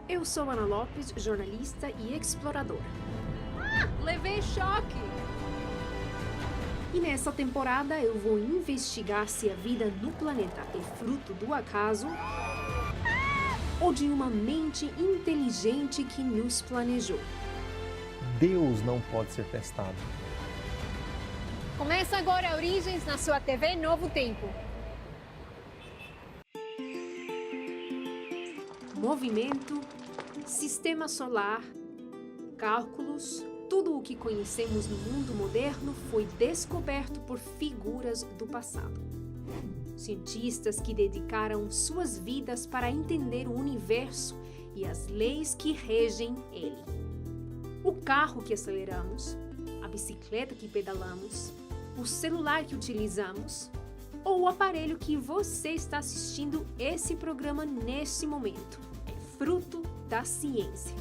Eu sou Ana Lopes, jornalista e exploradora. Levei choque! E nessa temporada eu vou investigar se a vida no planeta é fruto do acaso ou de uma mente inteligente que nos planejou. Deus não pode ser testado. Começa agora Origens na sua TV Novo Tempo. Movimento, sistema solar, cálculos, tudo o que conhecemos no mundo moderno foi descoberto por figuras do passado. Cientistas que dedicaram suas vidas para entender o universo e as leis que regem ele. O carro que aceleramos, a bicicleta que pedalamos, o celular que utilizamos ou o aparelho que você está assistindo esse programa nesse momento. É fruto da ciência.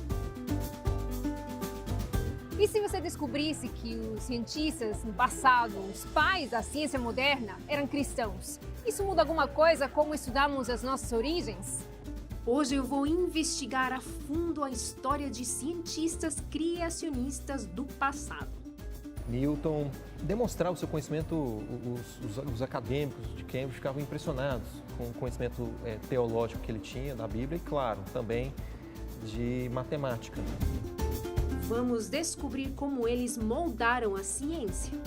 E se você descobrisse que os cientistas no passado, os pais da ciência moderna, eram cristãos? Isso muda alguma coisa como estudamos as nossas origens? Hoje eu vou investigar a fundo a história de cientistas criacionistas do passado. Newton demonstrava o seu conhecimento, os acadêmicos de Cambridge ficavam impressionados com o conhecimento teológico que ele tinha da Bíblia e, claro, também de matemática. Vamos descobrir como eles moldaram a ciência.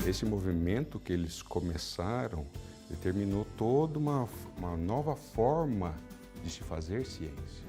Esse movimento que eles começaram determinou toda uma nova forma de se fazer ciência.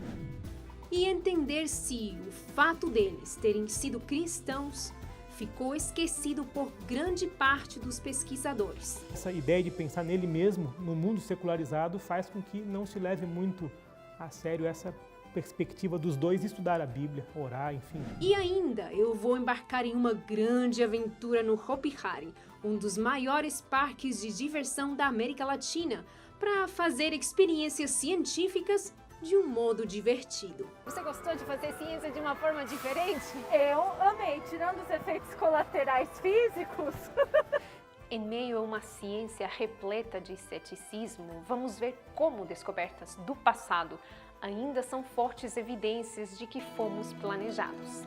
E entender se o fato deles terem sido cristãos ficou esquecido por grande parte dos pesquisadores. Essa ideia de pensar nele mesmo, no mundo secularizado, faz com que não se leve muito a sério essa perspectiva dos dois estudar a Bíblia, orar, enfim. E ainda eu vou embarcar em uma grande aventura no Hopi Hari, um dos maiores parques de diversão da América Latina, para fazer experiências científicas de um modo divertido. Você gostou de fazer ciência de uma forma diferente? Eu amei, tirando os efeitos colaterais físicos. Em meio a uma ciência repleta de ceticismo, vamos ver como descobertas do passado ainda são fortes evidências de que fomos planejados.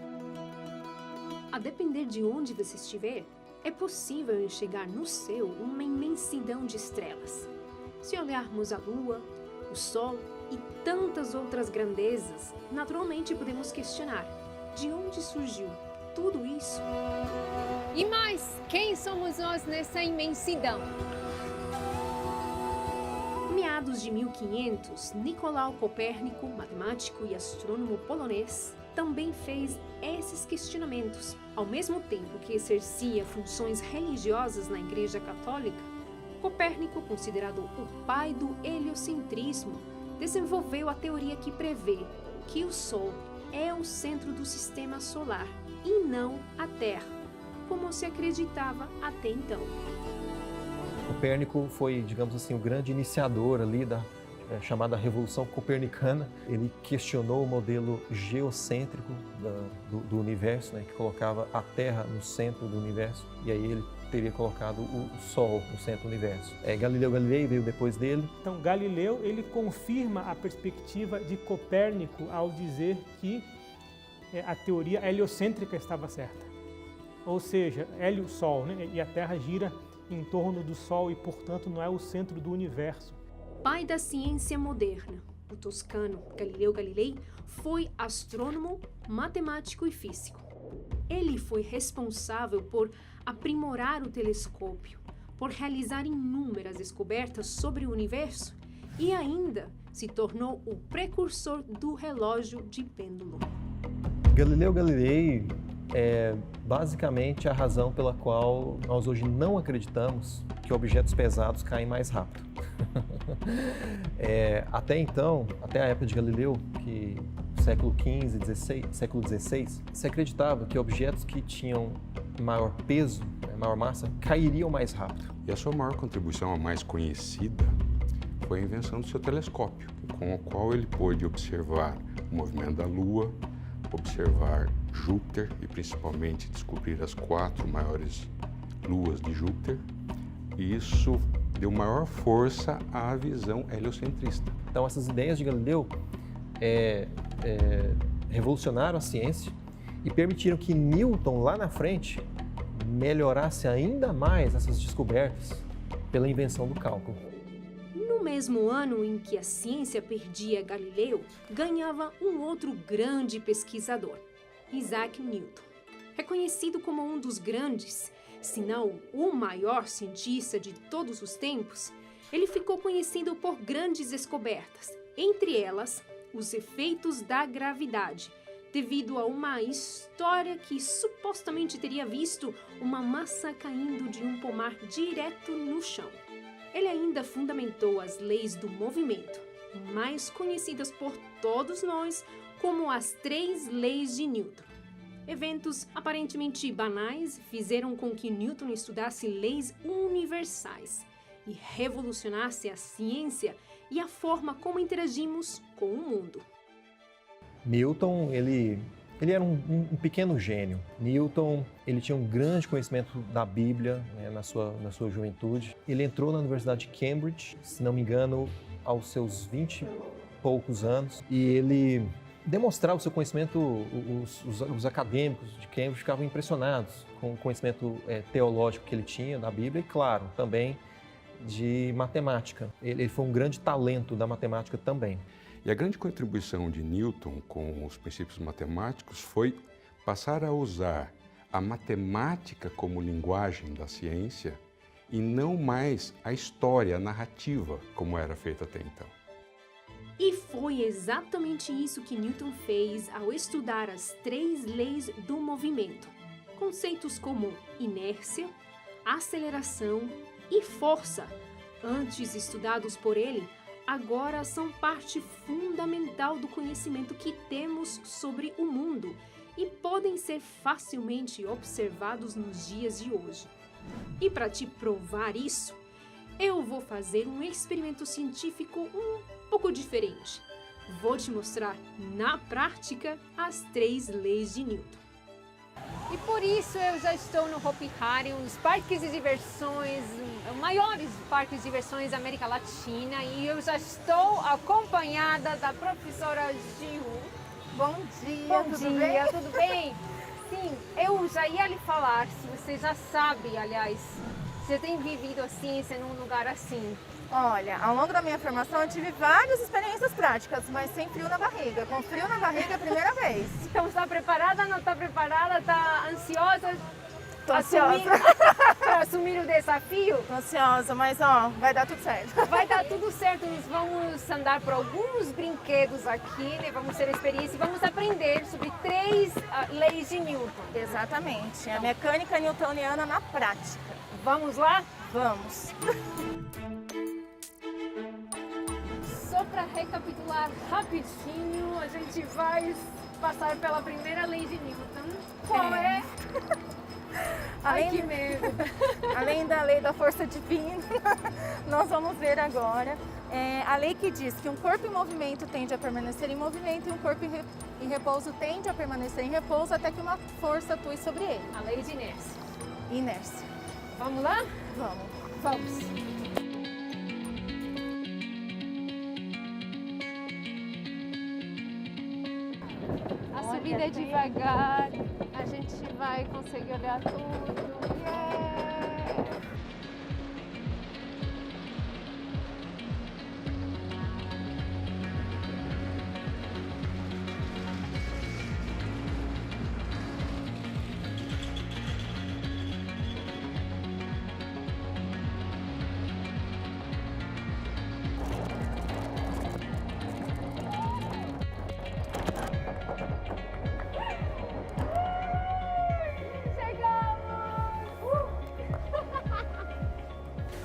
A depender de onde você estiver, é possível enxergar no céu uma imensidão de estrelas. Se olharmos a Lua, o Sol e tantas outras grandezas, naturalmente podemos questionar: de onde surgiu tudo isso? E mais, quem somos nós nessa imensidão? Em meados de 1500, Nicolau Copérnico, matemático e astrônomo polonês, também fez esses questionamentos. Ao mesmo tempo que exercia funções religiosas na Igreja Católica, Copérnico, considerado o pai do heliocentrismo, desenvolveu a teoria que prevê que o Sol é o centro do sistema solar e não a Terra, como se acreditava até então. Copérnico foi, digamos assim, o grande iniciador ali da chamada Revolução Copernicana. Ele questionou o modelo geocêntrico do universo, né, que colocava a Terra no centro do universo, e aí ele teria colocado o Sol no centro do universo. Galileu Galilei veio depois dele. Então, Galileu, ele confirma a perspectiva de Copérnico ao dizer que a teoria heliocêntrica estava certa. Ou seja, hélio-sol, né, e a Terra gira em torno do Sol e, portanto, não é o centro do universo. Pai da ciência moderna, o toscano Galileu Galilei foi astrônomo, matemático e físico. Ele foi responsável por aprimorar o telescópio, por realizar inúmeras descobertas sobre o universo e ainda se tornou o precursor do relógio de pêndulo. Galileu Galilei é basicamente a razão pela qual nós hoje não acreditamos que objetos pesados caem mais rápido. Até então, até a época de Galileu, que século XV, século XVI, se acreditava que objetos que tinham maior peso, maior massa, cairiam mais rápido. E a sua maior contribuição, a mais conhecida, foi a invenção do seu telescópio, com o qual ele pôde observar o movimento da Lua, observar Júpiter e principalmente descobrir as 4 maiores luas de Júpiter. E isso deu maior força à visão heliocentrista. Então essas ideias de Galileu revolucionaram a ciência e permitiram que Newton, lá na frente, melhorasse ainda mais essas descobertas pela invenção do cálculo. No mesmo ano em que a ciência perdia Galileu, ganhava um outro grande pesquisador, Isaac Newton. Reconhecido como um dos grandes, se não o maior cientista de todos os tempos, ele ficou conhecido por grandes descobertas, entre elas os efeitos da gravidade, devido a uma história que supostamente teria visto uma massa caindo de um pomar direto no chão. Ele ainda fundamentou as leis do movimento, mais conhecidas por todos nós como as 3 leis de Newton. Eventos aparentemente banais fizeram com que Newton estudasse leis universais e revolucionasse a ciência e a forma como interagimos com o mundo. Newton, ele era um pequeno gênio. Newton, ele tinha um grande conhecimento da Bíblia, né, na sua juventude. Ele entrou na Universidade de Cambridge, se não me engano, aos seus 20 e poucos anos, e ele demonstrava o seu conhecimento. Os acadêmicos de Cambridge ficavam impressionados com o conhecimento teológico que ele tinha da Bíblia e, claro, também de matemática. Ele foi um grande talento da matemática também. E a grande contribuição de Newton com os princípios matemáticos foi passar a usar a matemática como linguagem da ciência e não mais a história, a narrativa, como era feita até então. E foi exatamente isso que Newton fez ao estudar as 3 leis do movimento. Conceitos como inércia, aceleração e força, antes estudados por ele, agora são parte fundamental do conhecimento que temos sobre o mundo e podem ser facilmente observados nos dias de hoje. E para te provar isso, eu vou fazer um experimento científico um pouco diferente. Vou te mostrar na prática as 3 leis de Newton. E por isso eu já estou no Hopi Hari, um dos parques de diversões, maiores parques de diversões da América Latina, e eu já estou acompanhada da professora Gil. Bom dia, Tudo bem? Sim, eu já ia lhe falar, se você já sabe, aliás, você tem vivido a ciência num lugar assim. Olha, ao longo da minha formação eu tive várias experiências práticas, mas sem frio na barriga. Com frio na barriga é a primeira vez. Então, está preparada, não está preparada, está ansiosa? Tô ansiosa. Para assumir o desafio? Tô ansiosa, mas ó, vai dar tudo certo. Vai dar tudo certo, nós vamos andar por alguns brinquedos aqui, né? Vamos ter experiência e vamos aprender sobre 3 leis de Newton. Exatamente, a mecânica newtoniana na prática. Vamos lá? Vamos. Só para recapitular rapidinho, a gente vai passar pela primeira lei de Newton. Qual é? Além, Ai, que medo! Além da lei da força divina, nós vamos ver agora a lei que diz que um corpo em movimento tende a permanecer em movimento e um corpo em repouso tende a permanecer em repouso até que uma força atue sobre ele. A lei de inércia. Inércia. Vamos lá? Vamos. Vamos! A subida é devagar, a gente vai conseguir olhar tudo. Yeah!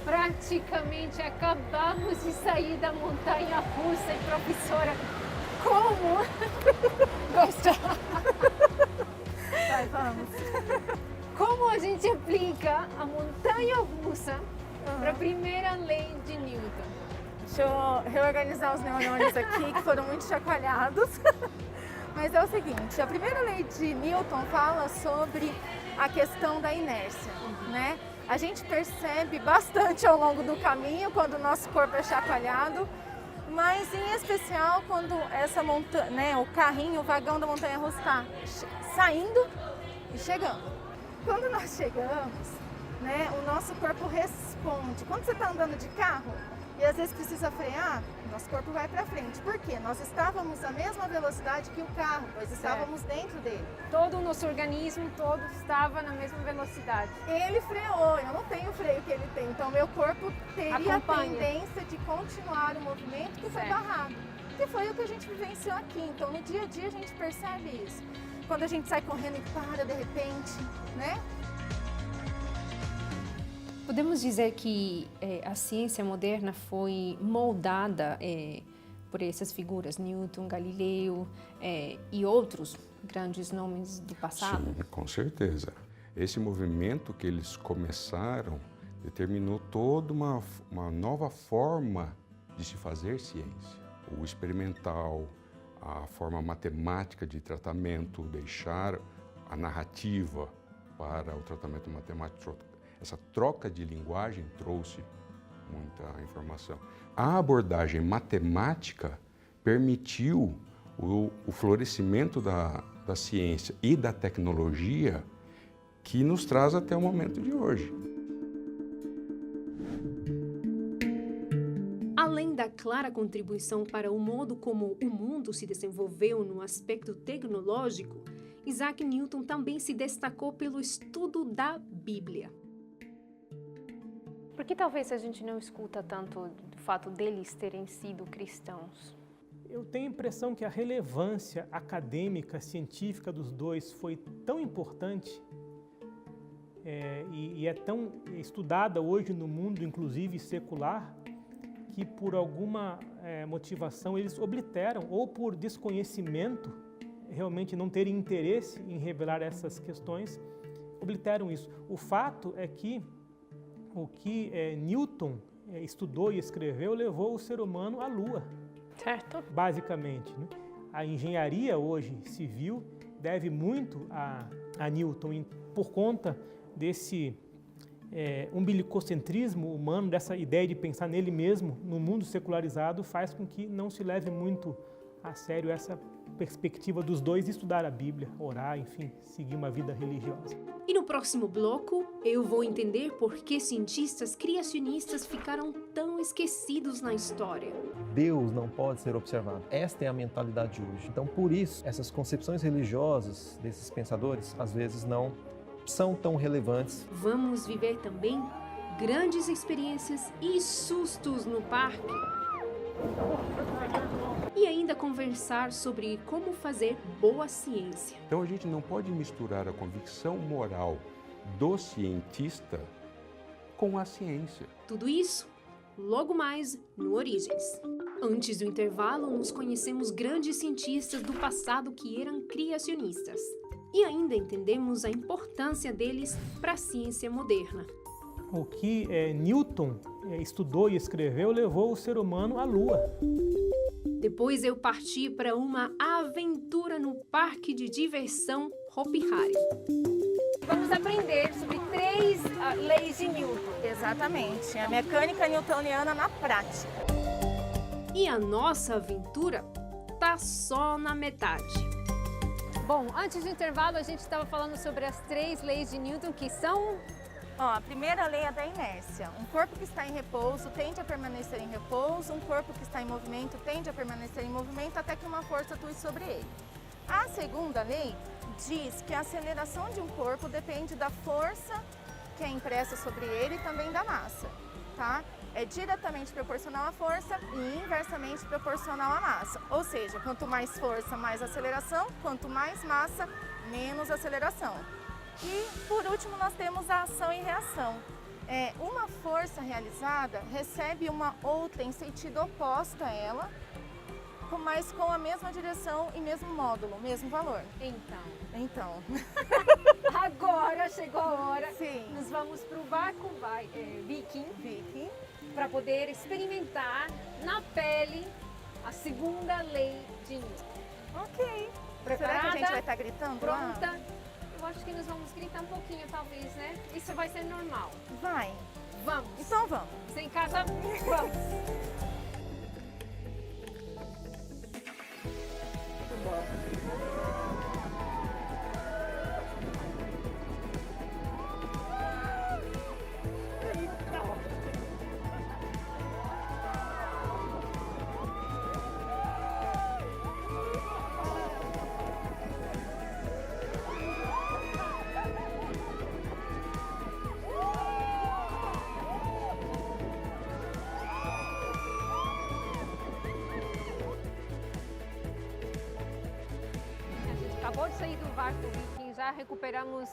Praticamente acabamos de sair da montanha russa e professora, como? Gostou? Vai, vamos. Como a gente aplica a montanha russa para a primeira lei de Newton? Deixa eu reorganizar os neurônios aqui, que foram muito chacoalhados. Mas é o seguinte, a primeira lei de Newton fala sobre a questão da inércia, né? A gente percebe bastante ao longo do caminho, quando o nosso corpo é chacoalhado, Mas em especial quando essa montanha, né, o carrinho, o vagão da montanha-russa está saindo e chegando. Quando nós chegamos, né, o nosso corpo responde. Quando você está andando de carro e às vezes precisa frear, nosso corpo vai para frente. Por quê? Nós estávamos à mesma velocidade que o carro, pois estávamos dentro dele. Todo o nosso organismo todo estava na mesma velocidade. Ele freou, eu não tenho o freio que ele tem, então meu corpo teria a tendência de continuar o movimento que foi barrado. Que foi o que a gente vivenciou aqui. Então no dia a dia a gente percebe isso. Quando a gente sai correndo e para de repente, né? Podemos dizer que a ciência moderna foi moldada por essas figuras, Newton, Galileu e outros grandes nomes do passado? Sim, com certeza. Esse movimento que eles começaram determinou toda uma nova forma de se fazer ciência. O experimental, a forma matemática de tratamento, deixar a narrativa para o tratamento matemático. Essa troca de linguagem trouxe muita informação. A abordagem matemática permitiu o florescimento da ciência e da tecnologia que nos traz até o momento de hoje. Além da clara contribuição para o modo como o mundo se desenvolveu no aspecto tecnológico, Isaac Newton também se destacou pelo estudo da Bíblia. Por que talvez a gente não escuta tanto do fato deles terem sido cristãos? Eu tenho a impressão que a relevância acadêmica, científica dos dois foi tão importante e é tão estudada hoje no mundo, inclusive secular, que por alguma motivação eles obliteram, ou por desconhecimento, realmente não terem interesse em revelar essas questões, obliteram isso. O fato é que o que Newton estudou e escreveu levou o ser humano à Lua, Certo? basicamente, né? A engenharia hoje civil deve muito a Newton por conta desse umbilicocentrismo humano, dessa ideia de pensar nele mesmo, no mundo secularizado, faz com que não se leve muito a sério essa perspectiva dos dois estudar a Bíblia, orar, enfim, seguir uma vida religiosa. E no próximo bloco, eu vou entender por que cientistas criacionistas ficaram tão esquecidos na história. Deus não pode ser observado. Esta é a mentalidade de hoje. Então, por isso, essas concepções religiosas desses pensadores, às vezes, não são tão relevantes. Vamos viver também grandes experiências e sustos no parque. E ainda conversar sobre como fazer boa ciência. Então a gente não pode misturar a convicção moral do cientista com a ciência. Tudo isso logo mais no Origens. Antes do intervalo, nos conhecemos grandes cientistas do passado que eram criacionistas. E ainda entendemos a importância deles para a ciência moderna. O que Newton estudou e escreveu levou o ser humano à Lua. Depois eu parti para uma aventura no parque de diversão Hopi Hari. Vamos aprender sobre 3 leis de Newton. Exatamente, a mecânica newtoniana na prática. E a nossa aventura tá só na metade. Bom, antes do intervalo a gente estava falando sobre as 3 leis de Newton, que são... A primeira lei é da inércia. Um corpo que está em repouso tende a permanecer em repouso, um corpo que está em movimento tende a permanecer em movimento até que uma força atue sobre ele. A segunda lei diz que a aceleração de um corpo depende da força que é impressa sobre ele e também da massa, tá? É diretamente proporcional à força e inversamente proporcional à massa. Ou seja, quanto mais força, mais aceleração, quanto mais massa, menos aceleração. E, por último, nós temos a ação e reação. Uma força realizada recebe uma outra em sentido oposto a ela, mas com a mesma direção e mesmo módulo, mesmo valor. Então. Agora chegou a hora. Sim. Nós vamos para o barco Viking para poder experimentar na pele a segunda lei de Newton. Ok. Preparada? Será que a gente vai estar gritando lá? Pronta? Eu acho que nós vamos gritar um pouquinho, talvez, né? Isso vai ser normal. Vai. Vamos. Então vamos. Sem casa, vamos. acabou de sair do barco Viking, já recuperamos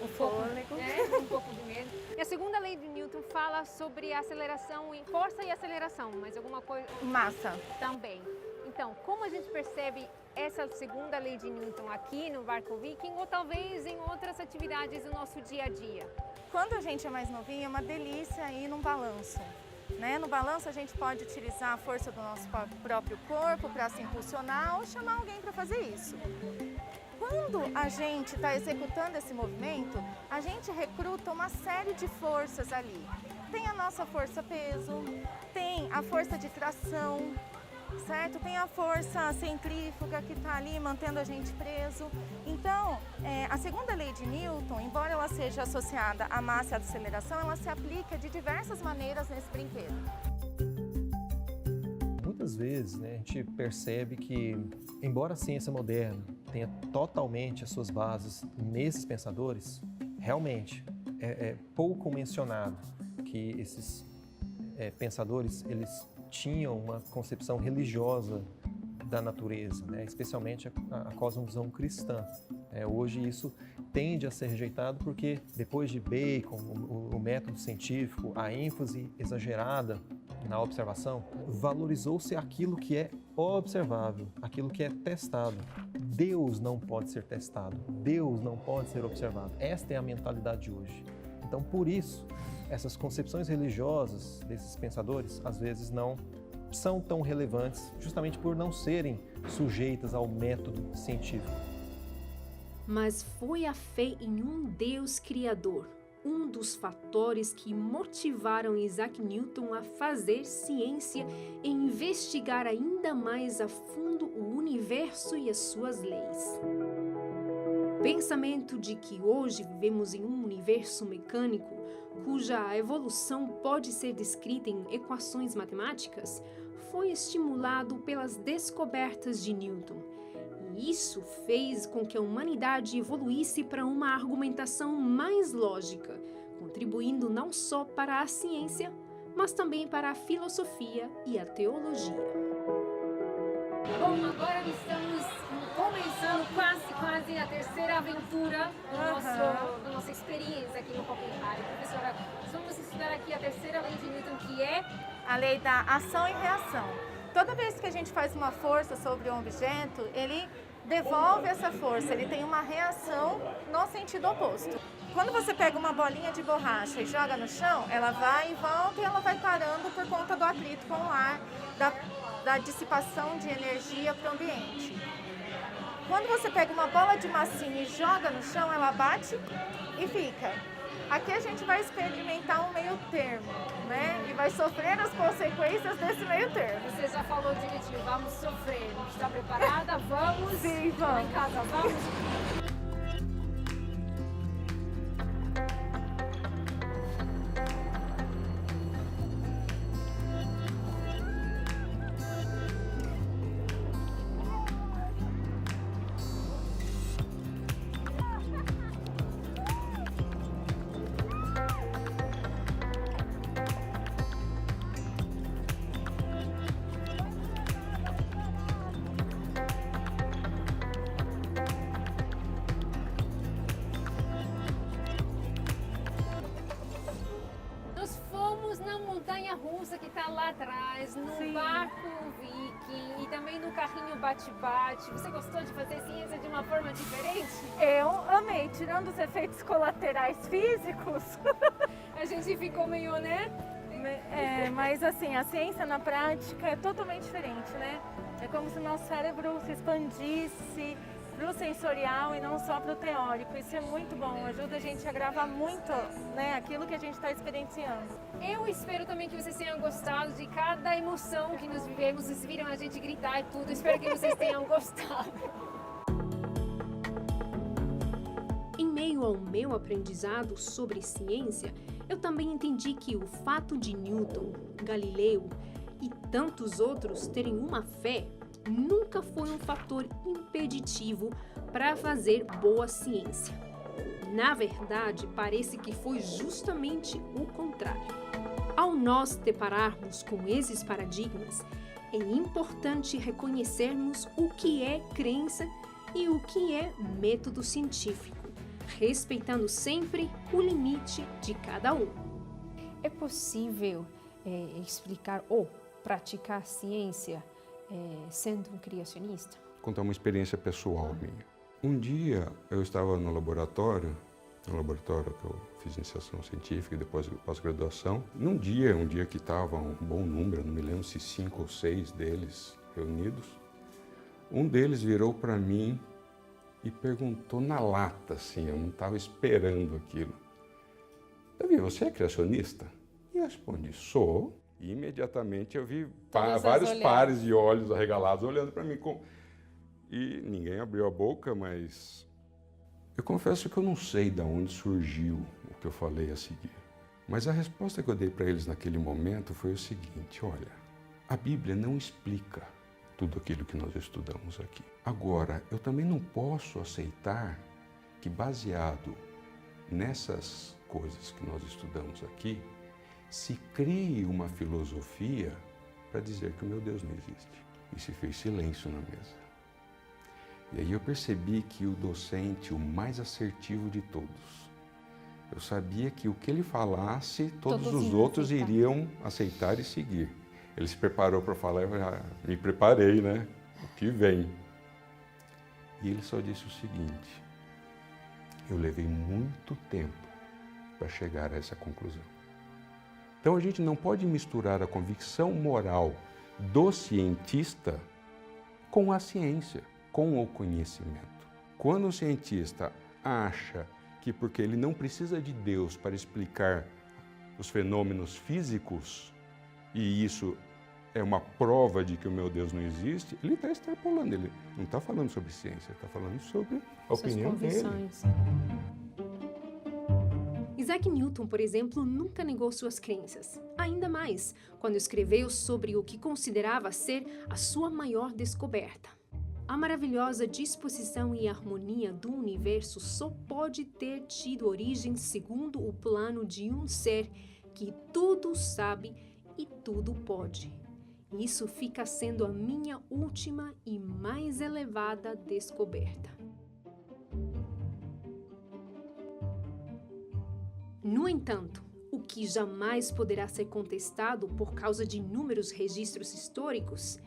O fôlego. um pouco do medo. E a segunda lei de Newton fala sobre aceleração, força e aceleração, mas alguma coisa Massa. também. Então, como a gente percebe essa segunda lei de Newton aqui no barco Viking ou talvez em outras atividades do nosso dia a dia? Quando a gente é mais novinho, é uma delícia ir num balanço. Né? No balanço a gente pode utilizar a força do nosso próprio corpo para se impulsionar ou chamar alguém para fazer isso. Quando a gente está executando esse movimento, a gente recruta uma série de forças ali. Tem a nossa força peso, tem a força de tração, certo? Tem a força centrífuga que está ali mantendo a gente preso. Então, a segunda lei de Newton, embora ela seja associada à massa e à aceleração, ela se aplica de diversas maneiras nesse brinquedo. Muitas vezes, né, a gente percebe que, embora a ciência moderna tenha totalmente as suas bases nesses pensadores, realmente é pouco mencionado que esses pensadores eles tinham uma concepção religiosa da natureza, né, especialmente a cosmovisão cristã. Hoje isso tende a ser rejeitado porque, depois de Bacon, o método científico, a ênfase exagerada na observação, valorizou-se aquilo que é observável, aquilo que é testado. Deus não pode ser testado, Deus não pode ser observado. Esta é a mentalidade de hoje. Então, por isso, essas concepções religiosas desses pensadores, às vezes, não são tão relevantes, justamente por não serem sujeitas ao método científico. Mas foi a fé em um Deus criador, um dos fatores que motivaram Isaac Newton a fazer ciência e investigar ainda mais a fundo o universo e as suas leis. O pensamento de que hoje vivemos em um universo mecânico, cuja evolução pode ser descrita em equações matemáticas, foi estimulado pelas descobertas de Newton. E isso fez com que a humanidade evoluísse para uma argumentação mais lógica, contribuindo não só para a ciência, mas também para a filosofia e a teologia. Bom, agora estamos começando quase a terceira aventura da nossa experiência aqui no Hoppenheim. Professora, vamos estudar aqui a terceira lei de Newton, que é a lei da ação e reação. Toda vez que a gente faz uma força sobre um objeto, ele devolve essa força, ele tem uma reação no sentido oposto. Quando você pega uma bolinha de borracha e joga no chão, ela vai e volta e ela vai parando por conta do atrito com o ar, da dissipação de energia para o ambiente. Quando você pega uma bola de massinha e joga no chão, ela bate e fica. Aqui a gente vai experimentar um meio termo, né? E vai sofrer as consequências desse meio termo. Você já falou direitinho, vamos sofrer. Está preparada? Vamos? Sim, vamos. Lá em casa, vamos? Russa que está lá atrás, no Sim. barco Viking e também no carrinho bate-bate. Você gostou de fazer ciência de uma forma diferente? Eu amei, tirando os efeitos colaterais físicos. A gente ficou meio, né? Mas assim, a ciência na prática é totalmente diferente, né? É como se o nosso cérebro se expandisse para o sensorial e não só para o teórico. Isso é muito bom, ajuda a gente a gravar muito, né, aquilo que a gente está experienciando. Eu espero também que vocês tenham gostado de cada emoção que nós vivemos. Vocês viram a gente gritar e tudo. Espero que vocês tenham gostado. Em meio ao meu aprendizado sobre ciência, eu também entendi que o fato de Newton, Galileu e tantos outros terem uma fé nunca foi um fator impeditivo para fazer boa ciência. Na verdade, parece que foi justamente o contrário. Ao nós depararmos com esses paradigmas, é importante reconhecermos o que é crença e o que é método científico, respeitando sempre o limite de cada um. É possível explicar ou praticar ciência sendo um criacionista? Vou contar uma experiência pessoal minha. Um dia eu estava no laboratório que eu fiz iniciação científica e depois pós-graduação. Um dia que estava um bom número, não me lembro se 5 ou 6 deles reunidos, um deles virou para mim e perguntou na lata, assim, eu não estava esperando aquilo. Davi, você é criacionista? E eu respondi, sou. E imediatamente eu vi vários pares de olhos arregalados olhando para mim. E ninguém abriu a boca, mas eu confesso que eu não sei de onde surgiu o que eu falei a seguir. Mas a resposta que eu dei para eles naquele momento foi o seguinte, olha, a Bíblia não explica tudo aquilo que nós estudamos aqui. Agora, eu também não posso aceitar que, baseado nessas coisas que nós estudamos aqui, se crie uma filosofia para dizer que o meu Deus não existe. E se fez silêncio na mesa. E aí eu percebi que o docente, o mais assertivo de todos, eu sabia que o que ele falasse, todos os outros iriam aceitar e seguir. Ele se preparou para falar, eu já me preparei, né? O que vem? E ele só disse o seguinte, eu levei muito tempo para chegar a essa conclusão. Então a gente não pode misturar a convicção moral do cientista com a ciência, com o conhecimento. Quando o cientista acha que porque ele não precisa de Deus para explicar os fenômenos físicos, e isso é uma prova de que o meu Deus não existe, ele está extrapolando, ele não está falando sobre ciência, ele está falando sobre a opinião dele. Isaac Newton, por exemplo, nunca negou suas crenças. Ainda mais quando escreveu sobre o que considerava ser a sua maior descoberta. A maravilhosa disposição e harmonia do universo só pode ter tido origem segundo o plano de um ser que tudo sabe e tudo pode. Isso fica sendo a minha última e mais elevada descoberta. No entanto, o que jamais poderá ser contestado por causa de inúmeros registros históricos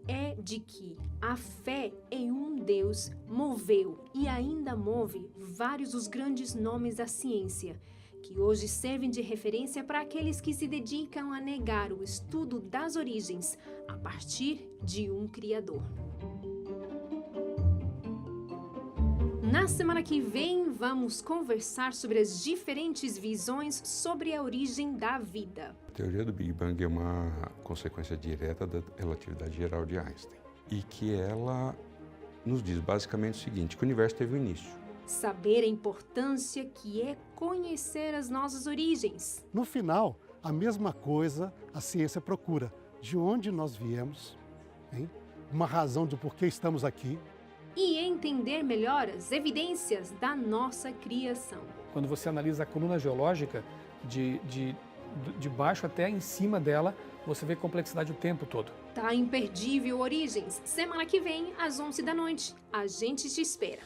é de que a fé em um Deus moveu e ainda move vários dos grandes nomes da ciência, que hoje servem de referência para aqueles que se dedicam a negar o estudo das origens a partir de um Criador. Na semana que vem, vamos conversar sobre as diferentes visões sobre a origem da vida. A teoria do Big Bang é uma consequência direta da relatividade geral de Einstein. E que ela nos diz basicamente o seguinte, que o universo teve um início. Saber a importância que é conhecer as nossas origens. No final, a mesma coisa a ciência procura. De onde nós viemos, hein? Uma razão do porquê estamos aqui. E entender melhor as evidências da nossa criação. Quando você analisa a coluna geológica, de baixo até em cima dela, você vê complexidade o tempo todo. Tá imperdível Origens. Semana que vem, às 11 da noite. A gente te espera.